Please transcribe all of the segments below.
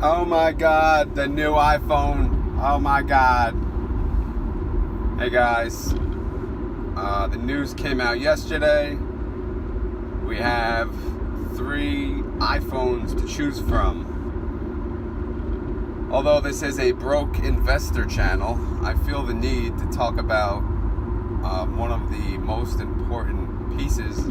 Oh my God, the new iPhone. Oh my God. Hey guys, the news came out yesterday. We have 3 iPhones to choose from. Although this is a broke investor channel, I feel the need to talk about one of the most important pieces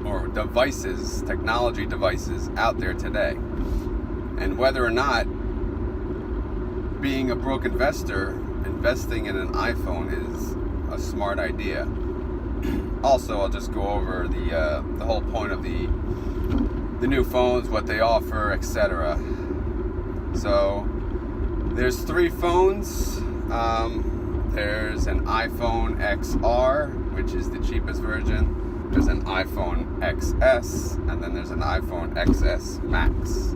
or devices, technology devices out there today. And whether or not being a broke investor, investing in an iPhone is a smart idea. Also, I'll just go over the whole point of the new phones, what they offer, etc. So there's 3 phones. There's an iPhone XR, which is the cheapest version. There's an iPhone XS, and then there's an iPhone XS Max.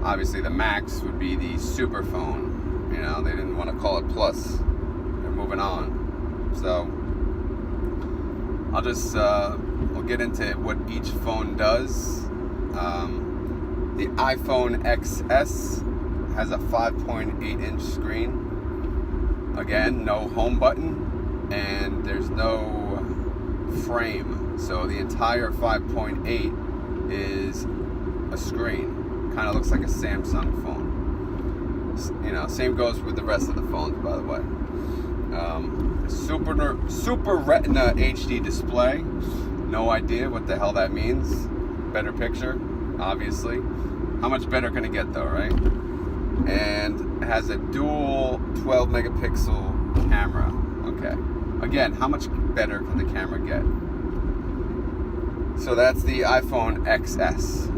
Obviously, the Max would be the super phone. You know, they didn't want to call it Plus. They're moving on. So I'll just we'll get into what each phone does. The iPhone XS has a 5.8-inch screen. Again, no home button, and there's no frame. So the entire 5.8 is a screen. Kind of looks like a Samsung phone. You know, same goes with the rest of the phones, by the way. Super Retina HD display. No idea what the hell that means. Better picture, obviously. How much better can it get though, right? And it has a dual 12 megapixel camera. Okay. Again, how much better can the camera get? So that's the iPhone XS.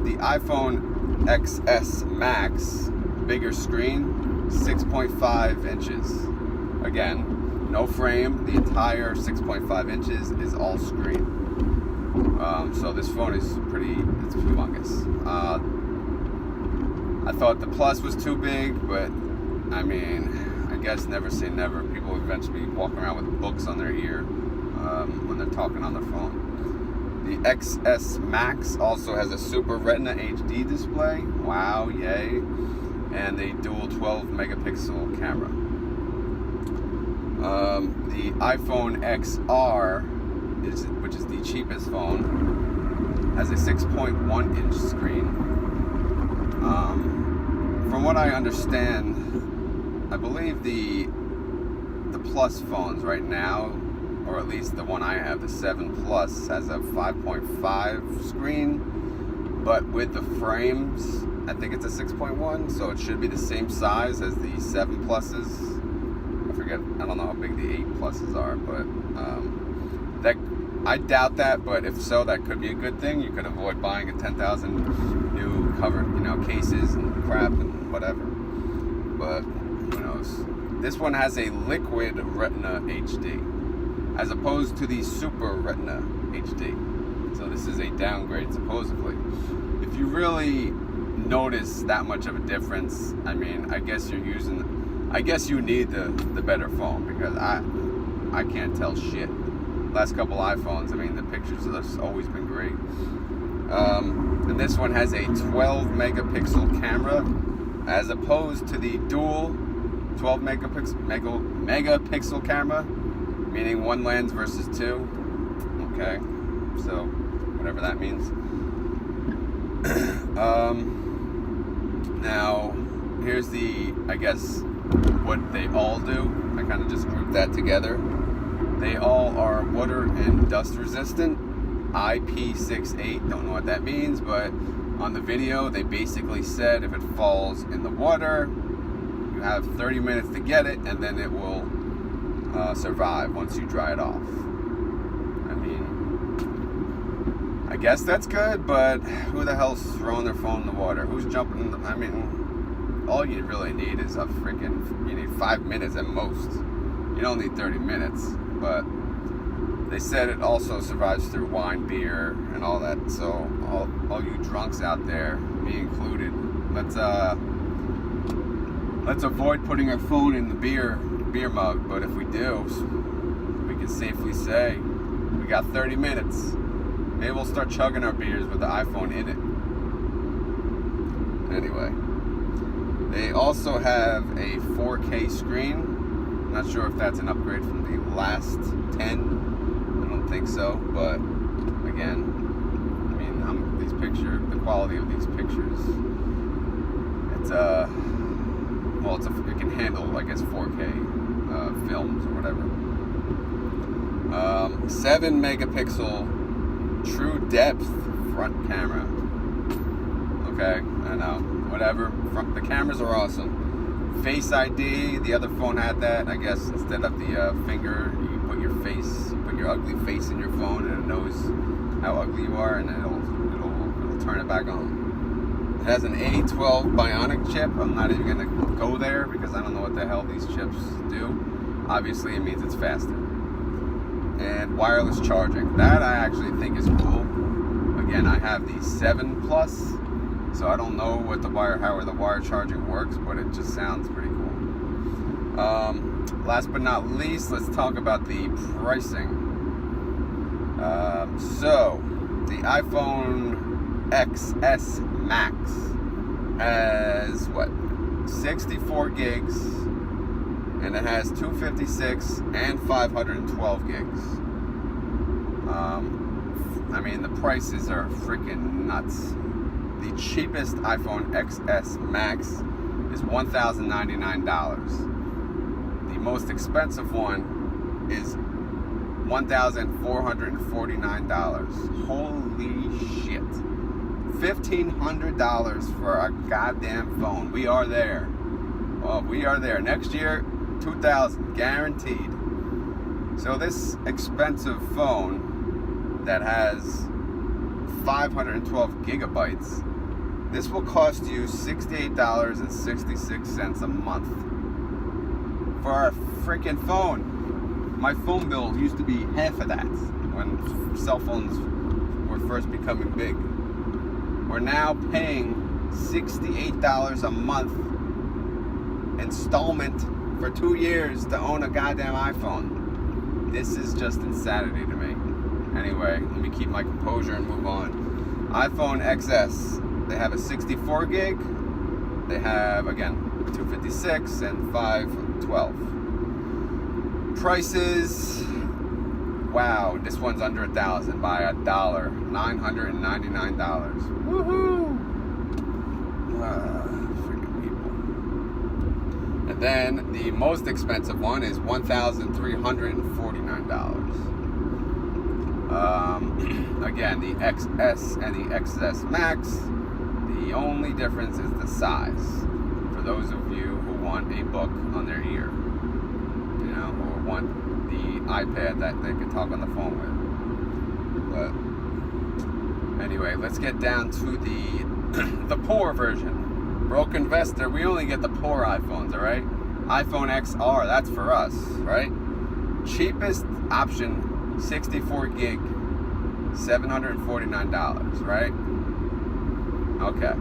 The iPhone XS Max, bigger screen, 6.5 inches. Again, no frame. The entire 6.5 inches is all screen. So this phone is it's humongous. I thought the Plus was too big, but I mean, I guess never say never. People eventually walk around with books on their ear when they're talking on their phone. The XS Max also has a Super Retina HD display. Wow, yay. And a dual 12 megapixel camera. The iPhone XR, which is the cheapest phone, has a 6.1 inch screen. From what I understand, I believe the Plus phones right now, or at least the one I have, the 7 Plus, has a 5.5 screen, but with the frames, I think it's a 6.1, so it should be the same size as the 7 Pluses. I don't know how big the 8 Pluses are, but I doubt that, but if so, that could be a good thing. You could avoid buying a 10,000 new covered, cases and crap and whatever. But who knows? This one has a liquid Retina HD, as opposed to the Super Retina HD. So this is a downgrade, supposedly. If you really notice that much of a difference, I mean, I guess you need the better phone, because I can't tell shit. Last couple iPhones, I mean, the pictures have always been great. And this one has a 12 megapixel camera, as opposed to the dual 12 megapixel camera, meaning one lens versus 2. Okay, so whatever that means. Now, here's I guess, what they all do. I kind of just grouped that together. They all are water and dust resistant. IP68, don't know what that means, but on the video they basically said if it falls in the water, you have 30 minutes to get it, and then it will survive once you dry it off. I mean, I guess that's good, but who the hell's throwing their phone in the water? Who's jumping in I mean, all you really need is you need 5 minutes at most. You don't need 30 minutes, but they said it also survives through wine, beer, and all that. So all you drunks out there, me included, let's avoid putting our phone in the beer mug. But if we do, we can safely say we got 30 minutes. Maybe we'll start chugging our beers with the iPhone in it. Anyway, they also have a 4K screen. I'm not sure if that's an upgrade from the last 10. I don't think so, but again, I mean, the quality of these pictures, it's it can handle, I guess, 4K films or whatever. 7 megapixel true depth front camera. Okay, I know, whatever. The cameras are awesome. Face ID, the other phone had that. I guess instead of the finger, you put your ugly face in your phone, and it knows how ugly you are, and it'll turn it back on. It has an A12 Bionic chip. I'm not even gonna go there because I don't know what the hell these chips do. Obviously, it means it's faster. And wireless charging. That I actually think is cool. Again, I have the 7 Plus, so I don't know how the wire charging works, but it just sounds pretty cool. Last but not least, let's talk about the pricing. So, the iPhone XS Max has 64 gigs, and it has 256 and 512 gigs. I mean, the prices are freaking nuts. The cheapest iPhone XS Max is $1,099. The most expensive one is $1,449. Holy shit. $1,500 for a goddamn phone. We are there. Oh, we are there. Next year, 2,000 guaranteed. So this expensive phone that has 512 gigabytes, this will cost you $68.66 a month for a freaking phone. My phone bill used to be half of that when cell phones were first becoming big. We're now paying $68 a month installment for 2 years to own a goddamn iPhone. This is just insanity to me. Anyway, let me keep my composure and move on. iPhone XS, they have a 64 gig. They have, again, 256 and 512. Prices, wow, this one's under $1,000 by $1, $999. Woohoo! Freaking people. And then the most expensive one is $1,349. Again, the XS and the XS Max, the only difference is the size. For those of you who want a book on their ear, or want the iPad that they can talk on the phone with. But anyway, let's get down to the poor version. Broke investor, we only get the poor iPhones, all right? iPhone XR, that's for us, right? Cheapest option, 64 gig, $749, right? Okay.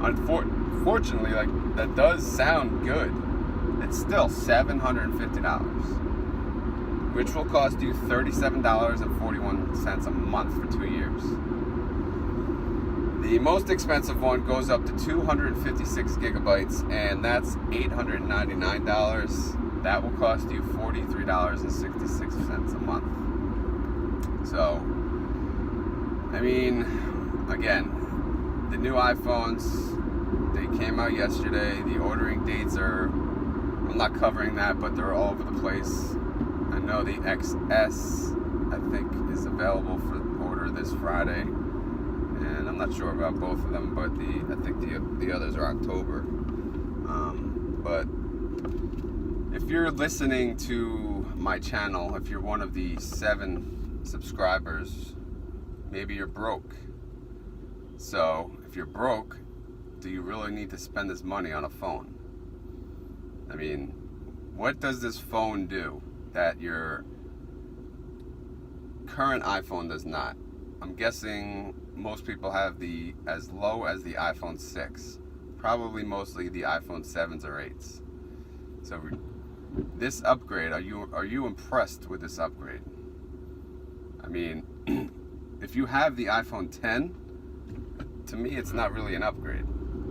Unfortunately, that does sound good. It's still $750, which will cost you $37.41 a month for 2 years. The most expensive one goes up to 256 gigabytes, and that's $899. That will cost you $43.66 a month. So, I mean, again, the new iPhones, they came out yesterday. The ordering dates I'm not covering that, but they're all over the place. I know the XS, I think, is available for order this Friday, and I'm not sure about both of them, but I think the others are October. But if you're listening to my channel, if you're one of the 7 subscribers, maybe you're broke. So if you're broke, do you really need to spend this money on a phone? I mean, what does this phone do that your current iPhone does not? I'm guessing most people have as low as the iPhone 6. Probably mostly the iPhone 7s or 8s. So this upgrade, are you impressed with this upgrade? I mean, if you have the iPhone 10, to me it's not really an upgrade.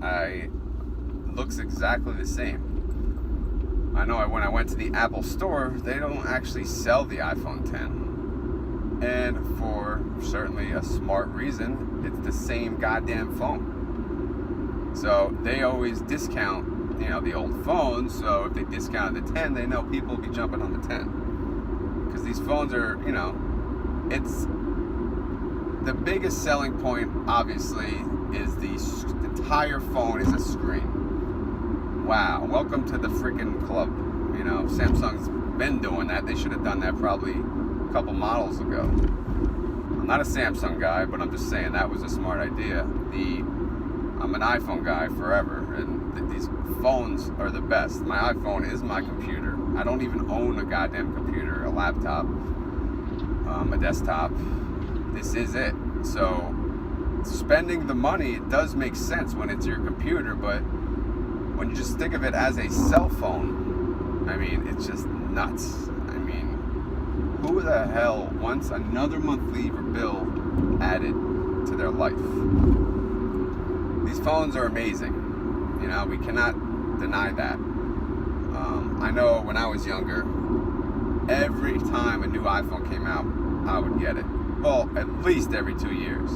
It looks exactly the same. I know when I went to the Apple store, they don't actually sell the iPhone 10. And for certainly a smart reason, it's the same goddamn phone. So they always discount, the old phones. So if they discounted the 10, they know people will be jumping on the 10. Because these phones are, it's the biggest selling point, obviously, is the entire phone is a screen. Wow, welcome to the freaking club. Samsung's been doing that. They should have done that probably a couple models ago. I'm not a Samsung guy, but I'm just saying that was a smart idea. I'm an iPhone guy forever, and these phones are the best. My iPhone is my computer. I don't even own a goddamn computer, a laptop, a desktop. This is it. So spending the money, it does make sense when it's your computer, but when you just think of it as a cell phone, it's just nuts. Who the hell wants another monthly bill added to their life? These phones are amazing. We cannot deny that. I know when I was younger, every time a new iPhone came out, I would get it. Well, at least every 2 years.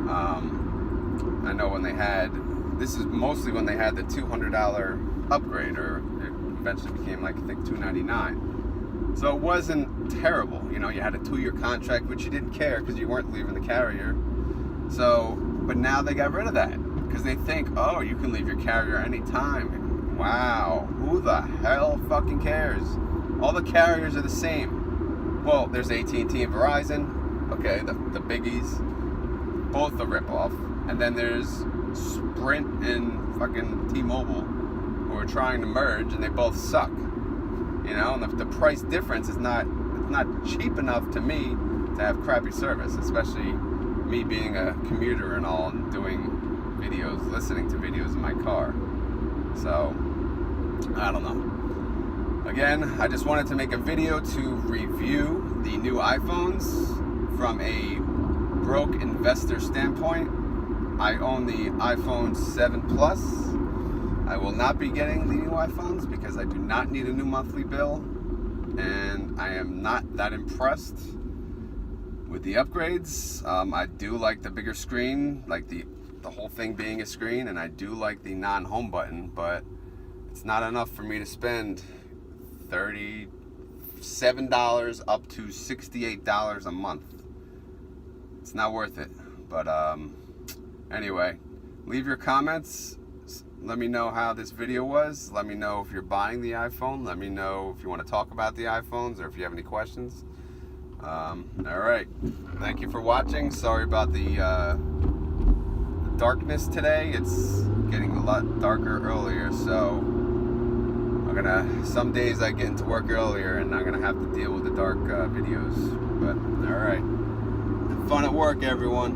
I know this is mostly when they had the $200 upgrade, or it eventually became I think $299. So it wasn't terrible. You had a 2-year contract, which you didn't care because you weren't leaving the carrier. So, but now they got rid of that because they think, oh, you can leave your carrier anytime. Wow, who the hell fucking cares? All the carriers are the same. Well, there's AT&T and Verizon. Okay, the biggies, both a ripoff. And then there's Sprint and fucking T-Mobile, who are trying to merge, and they both suck. And the price difference is not cheap enough to me to have crappy service, especially me being a commuter and all, and doing videos, listening to videos in my car. So, I don't know. Again, I just wanted to make a video to review the new iPhones from a broke investor standpoint. I own the iPhone 7 Plus. I will not be getting the new iPhones because I do not need a new monthly bill, and I am not that impressed with the upgrades. I do like the bigger screen, like the whole thing being a screen, and I do like the non-home button, but it's not enough for me to spend $37 up to $68 a month. It's not worth it. But anyway, leave your comments. Let me know how this video was. Let me know if you're buying the iPhone. Let me know if you want to talk about the iPhones or if you have any questions. All right. Thank you for watching. Sorry about the darkness today. It's getting a lot darker earlier, so some days I get into work earlier and I'm gonna have to deal with the dark videos. But all right. Have fun at work, everyone.